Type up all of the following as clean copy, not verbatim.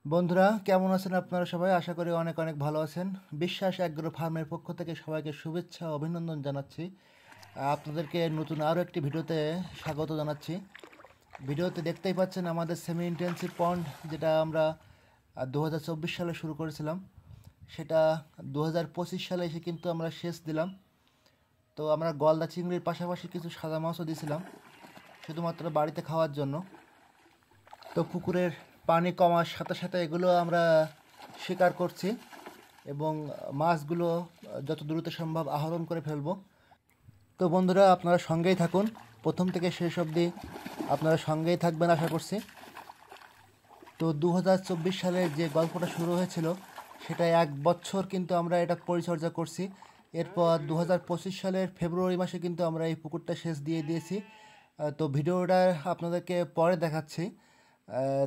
বন্ধুরা কেমন আছেন আপনারা সবাই? আশা করি অনেক অনেক ভালো আছেন। বিশ্বাস অ্যাগ্রো ফার্মের পক্ষ থেকে সবাইকে শুভেচ্ছা ও অভিনন্দন জানাচ্ছি। আপনাদেরকে নতুন আরও একটি ভিডিওতে স্বাগত জানাচ্ছি। ভিডিওতে দেখতেই পাচ্ছেন আমাদের সেমি ইন্টেন্সিভ পন্ড, যেটা আমরা 2024 সালে শুরু করেছিলাম, সেটা 2025 সালে এসে কিন্তু আমরা শেষ দিলাম। তো আমরা গলদা চিংড়ির পাশাপাশি কিছু সাদা মাছও দিয়েছিলাম, শুধুমাত্র বাড়িতে খাওয়ার জন্য। তো পুকুরের পানি কমার সাথে সাথে এগুলো আমরা শিকার করছি এবং মাছগুলো যত দ্রুত সম্ভব আহরণ করে ফেলব। তো বন্ধুরা, আপনারা সঙ্গেই থাকুন, প্রথম থেকে শেষ অবধি আপনারা সঙ্গেই থাকবেন আশা করছি। তো 2024 সালের যে গল্পটা শুরু হয়েছিল, সেটা 1 বছর কিন্তু আমরা এটা পরিচর্যা করছি। এরপর 2025 সালের ফেব্রুয়ারি মাসে কিন্তু আমরা এই পুকুরটা সেচ দিয়ে দিয়েছি। তো ভিডিওটা আপনাদেরকে পরে দেখাচ্ছি।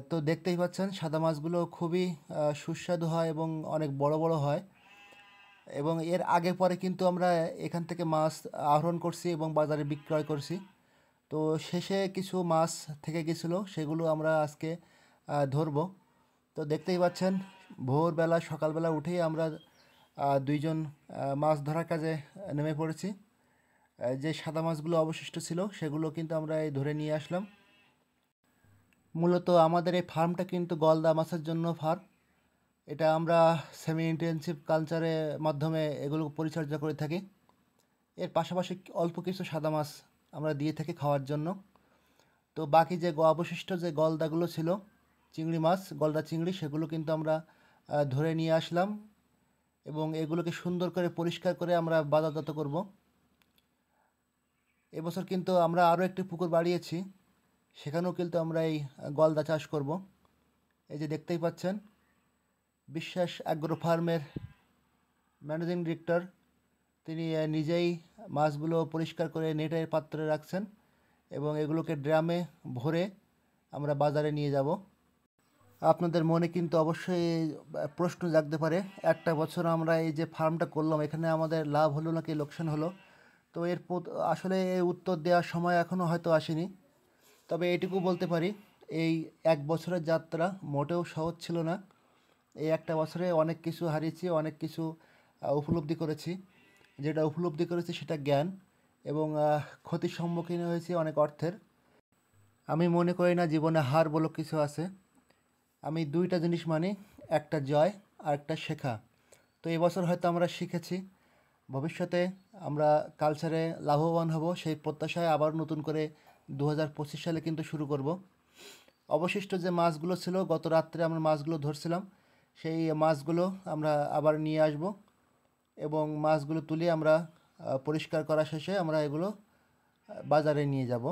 তো দেখতেই পাচ্ছেন সাদা মাছগুলো খুবই সুস্বাদু হয় এবং অনেক বড় বড় হয়। এবং এর আগে পরে কিন্তু আমরা এখান থেকে মাছ আহরণ করছি এবং বাজারে বিক্রয় করছি। তো শেষে কিছু মাছ থেকে গেছিলো, সেগুলো আমরা আজকে ধরবো। তো দেখতেই পাচ্ছেন ভোরবেলা সকালবেলা উঠেই আমরা দুইজন মাছ ধরার কাজে নেমে পড়েছি। যে সাদা মাছগুলো অবশিষ্ট ছিল সেগুলো কিন্তু আমরা এই ধরে নিয়ে আসলাম। মূলত আমাদের এই ফার্মটা কিন্তু গলদা মাছের জন্য ফার্ম। এটা আমরা সেমি ইন্টেনসিভ কালচারের মাধ্যমে এগুলো পরিচর্যা করে থাকি। এর পাশাপাশি অল্প কিছু সাদা মাছ আমরা দিয়ে থাকি খাওয়ার জন্য। তো বাকি যে অবশিষ্ট যে গলদাগুলো ছিল, চিংড়ি মাছ, গলদা চিংড়ি, সেগুলো কিন্তু আমরা ধরে নিয়ে আসলাম এবং এগুলোকে সুন্দর করে পরিষ্কার করে আমরা বাজারজাত করব। এবছর কিন্তু আমরা আরও একটি পুকুর বাড়িয়েছি, সেখানেও কিন্তু আমরা এই গলদা চাষ করব। এই যে দেখতেই পাচ্ছেন, বিশ্বাস অ্যাগ্রো ফার্মের ম্যানেজিং ডিরেক্টর, তিনি নিজেই মাছগুলো পরিষ্কার করে নেটের পাত্রে রাখছেন এবং এগুলোকে ড্রামে ভরে আমরা বাজারে নিয়ে যাব। আপনাদের মনে কিন্তু অবশ্যই প্রশ্ন জাগতে পারে, একটা বছর আমরা এই যে ফার্মটা করলাম, এখানে আমাদের লাভ হলো নাকি লোকসান হলো? তো আসলে এই উত্তর দেওয়ার সময় এখনও হয়তো আসেনি। তবে এটুকু বলতে পারি, এই 1 বছরের যাত্রা মোটেও সহজ ছিল না। এই একটা বছরে অনেক কিছু হারিয়েছি, অনেক কিছু উপলব্ধি করেছি। যেটা উপলব্ধি করেছি সেটা জ্ঞান, এবং ক্ষতির সম্মুখীন হয়েছি অনেক অর্থের। আমি মনে করি না জীবনে হার বলে কিছু আছে। আমি দুইটা জিনিস মানি, একটা জয় আর একটা শেখা। তো এবছর হয়তো আমরা শিখেছি, ভবিষ্যতে আমরা কালচারে লাভবান হব সেই প্রত্যাশায় আবার নতুন করে 2025 সালে কিন্তু শুরু করব। অবশিষ্ট যে মাছগুলো ছিল, গত রাত্রে আমরা মাছগুলো ধরছিলাম, সেই মাছগুলো আমরা আবার নিয়ে আসব এবং মাছগুলো তুলে আমরা পরিষ্কার করা শেষে আমরা এগুলো বাজারে নিয়ে যাব।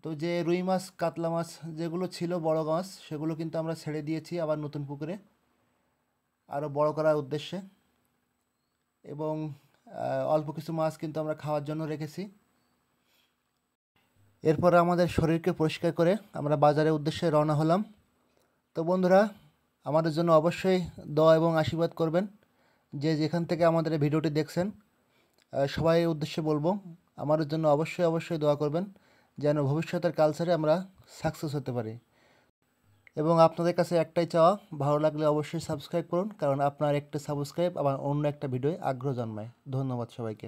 তো যে রুই মাছ, কাতলা মাছ যেগুলো ছিল বড় মাছ, সেগুলো কিন্তু আমরা ছেড়ে দিয়েছি আবার নতুন পুকুরে আরও বড় করার উদ্দেশ্যে। এবং অল্প কিছু মাছ কিন্তু আমরা খাওয়ার জন্য রেখেছি। এরপর আমাদের শরীরকে পরিষ্কার করে আমরা বাজারের উদ্দেশ্যে রওনা হলাম। তো বন্ধুরা, আমাদের জন্য অবশ্যই দোয়া এবং আশীর্বাদ করবেন। যে যেখান থেকে আমাদের এই ভিডিওটি দেখছেন, সবাই উদ্দেশ্যে বলবো, আমাদের জন্য অবশ্যই অবশ্যই দোয়া করবেন, যেন ভবিষ্যতের কালচারে আমরা সাকসেস হতে পারি। এবং আপনাদের কাছে একটাই চাওয়া, ভালো লাগলে অবশ্যই সাবস্ক্রাইব করুন, কারণ আপনার একটা সাবস্ক্রাইব আমার অন্য একটা ভিডিওয় আগ্রহ জন্মায়। ধন্যবাদ সবাইকে।